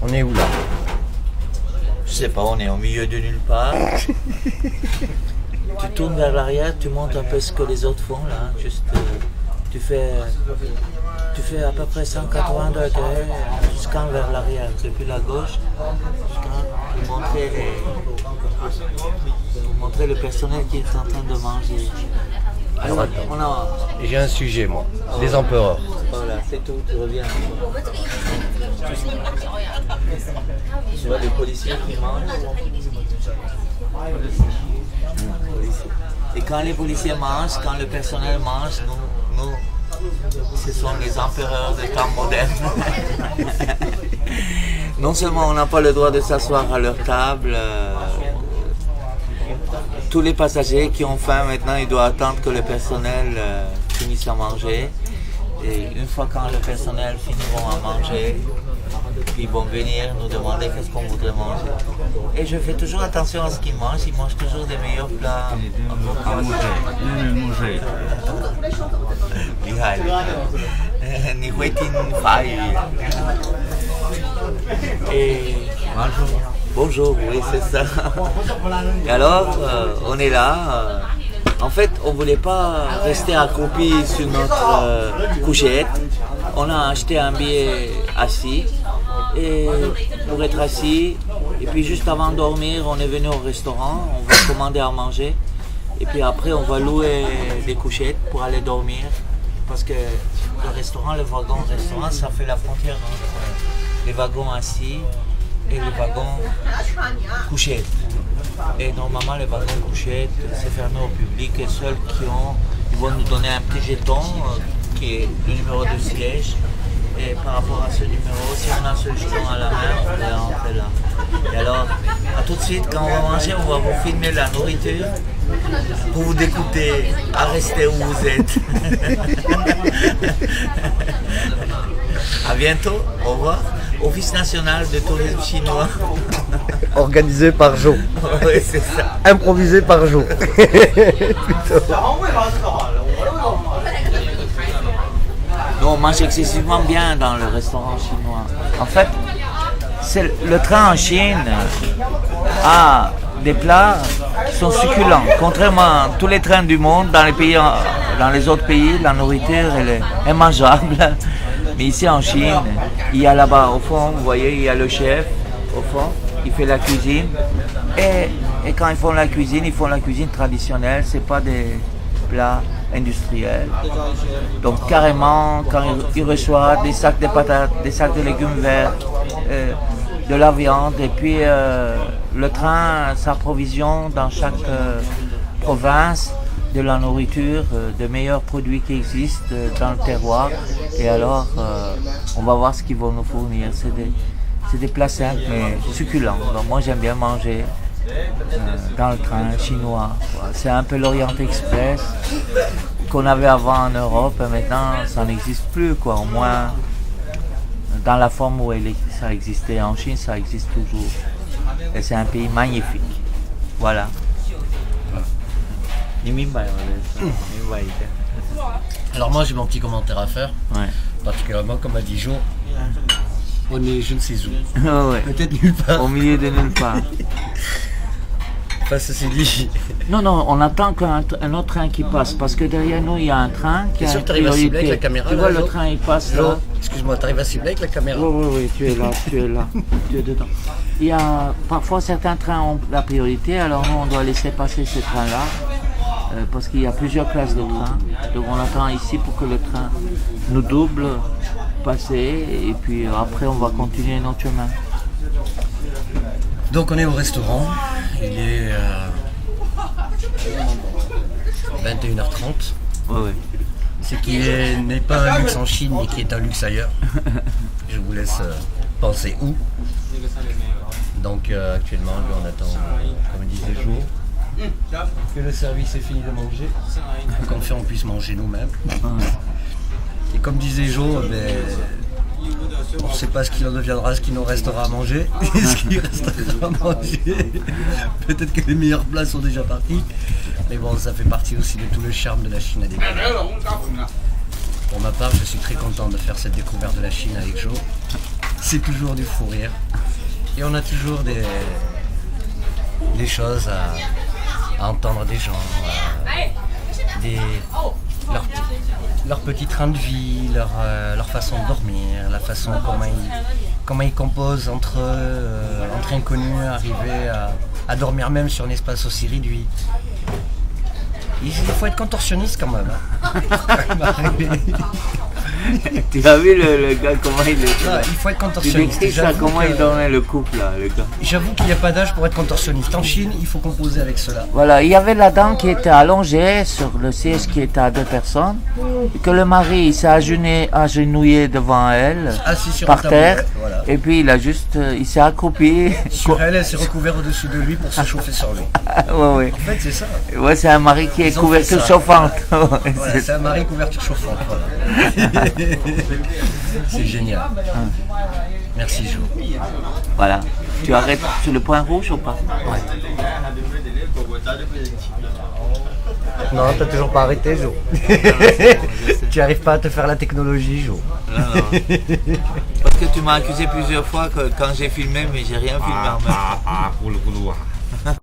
On est où là? Je sais pas, on est au milieu de nulle part. Tu tournes vers l'arrière, tu montes un peu ce que les autres font là. Juste, tu fais à peu près 180 degrés jusqu'en vers l'arrière, depuis la gauche, pour montrer le personnel qui est en train de manger. Alors attends, j'ai un sujet moi, les empereurs. Voilà, c'est tout, tu reviens. Tu vois les policiers qui mangent. Et quand les policiers mangent, quand le personnel mange, nous ce sont les empereurs des temps modernes. Non seulement on n'a pas le droit de s'asseoir à leur table, tous les passagers qui ont faim maintenant, ils doivent attendre que le personnel finisse à manger. Et une fois quand le personnel finiront à manger, ils vont venir nous demander qu'est-ce qu'on voudrait manger. Et je fais toujours attention à ce qu'ils mangent. Ils mangent toujours des meilleurs plats. Et bonjour, oui, c'est ça. Et alors, on est là. En fait, on ne voulait pas rester accroupi sur notre couchette. On a acheté un billet assis et pour être assis. Et puis juste avant de dormir, on est venu au restaurant. On va commander à manger. Et puis après, on va louer des couchettes pour aller dormir. Parce que le restaurant, le wagon restaurant, ça fait la frontière entre les wagons assis et les wagons couchettes. Et normalement, les wagons couchettes, c'est fermé au public et seuls ils vont nous donner un petit jeton qui est le numéro de siège. Et par rapport à ce numéro, si on a ce jeton à la main, on va rentrer là. Et alors, à tout de suite, quand on va manger, on va vous filmer la nourriture pour vous dégoûter à rester où vous êtes. À bientôt, au revoir. Office national de tourisme chinois. Organisé par Jo. Oui, c'est ça. Improvisé par Jo. Nous, on mange excessivement bien dans le restaurant chinois. En fait, le train en Chine a des plats qui sont succulents. Contrairement à tous les trains du monde, dans les autres pays, la nourriture elle est mangeable. Mais ici en Chine, il y a là-bas au fond, vous voyez, il y a le chef au fond qui fait la cuisine. Et quand ils font la cuisine traditionnelle, c'est pas des plats industriels. Donc carrément, quand ils reçoivent des sacs de patates, des sacs de légumes verts, de la viande, et puis le train s'approvisionne dans chaque province de la nourriture, de meilleurs produits qui existent dans le terroir. Et alors, on va voir ce qu'ils vont nous fournir. C'est des plats simples mais succulents. Donc moi, j'aime bien manger dans le train chinois. C'est un peu l'Orient Express qu'on avait avant en Europe. Et maintenant, ça n'existe plus, quoi. Au moins, dans la forme où ça existait en Chine, ça existe toujours. Et c'est un pays magnifique. Voilà. Alors moi j'ai mon petit commentaire à faire. Ouais. Particulièrement comme a dit Jo, on est je ne sais où. Ouais. Peut-être nulle part. Au milieu de nulle part. Enfin ceci dit. Non, on attend qu'un autre train qui passe, parce que derrière nous, il y a un train qui a T'es sûr une que t'arrives à cibler avec la priorité. caméra Tu là, vois, le Jo train, il passe Jo, là. excuse-moi, t'arrives à cibler avec la caméra? Oui, tu es là, tu es dedans. Il y a parfois certains trains ont la priorité, alors nous, on doit laisser passer ces trains-là, parce qu'il y a plusieurs classes de train. Donc on attend ici pour que le train nous double, passer, et puis après, on va continuer notre chemin. Donc on est au restaurant, il est 21h30. Oui. Ce qui n'est pas un luxe en Chine, mais qui est un luxe ailleurs. Je vous laisse penser où. Donc actuellement, on attend, comme disait Jo, que le service ait fini de manger, comme fait on puisse manger nous-mêmes. Et comme disait Jo, on ne sait pas ce qu'il en deviendra, ce qu'il nous restera à manger, ce qu'il restera à manger. Peut-être que les meilleurs plats sont déjà partis, mais bon, ça fait partie aussi de tout le charme de la Chine à découvrir. Pour ma part, je suis très content de faire cette découverte de la Chine avec Jo. C'est toujours du fou rire. Et on a toujours des choses à entendre des gens, leur petit train de vie, leur façon de dormir, la façon comment ils composent entre inconnus, arriver à dormir même sur un espace aussi réduit. Il faut être contorsionniste quand même. Tu as vu le gars, comment il est Ah, il faut être Tu contorsionniste. décris ça, J'avoue comment que- il dormait le couple là, le gars. J'avoue qu'il n'y a pas d'âge pour être contorsionniste. En Chine, il faut composer avec cela. Voilà, il y avait la dame qui était allongée sur le siège qui était à 2 personnes, et que le mari il s'est agenouillé devant elle, Assis sur par un tabouret, terre, voilà. et puis il s'est accroupi. Sur elle, elle s'est recouverte au-dessus de lui pour se chauffer sur lui. Ouais, ouais. En fait, c'est ça. Ouais, c'est un mari qui est Ils ont couverture fait ça. chauffante. Ouais, Voilà, c'est- c'est un mari couverture chauffante. Voilà. C'est génial. Merci Jo. Voilà. Tu arrêtes sur le point rouge ou pas? Non, t'as toujours pas arrêté Jo. Tu arrives pas à te faire la technologie Jo. Non, non. Parce que tu m'as accusé plusieurs fois que quand j'ai filmé, mais j'ai rien filmé en même temps.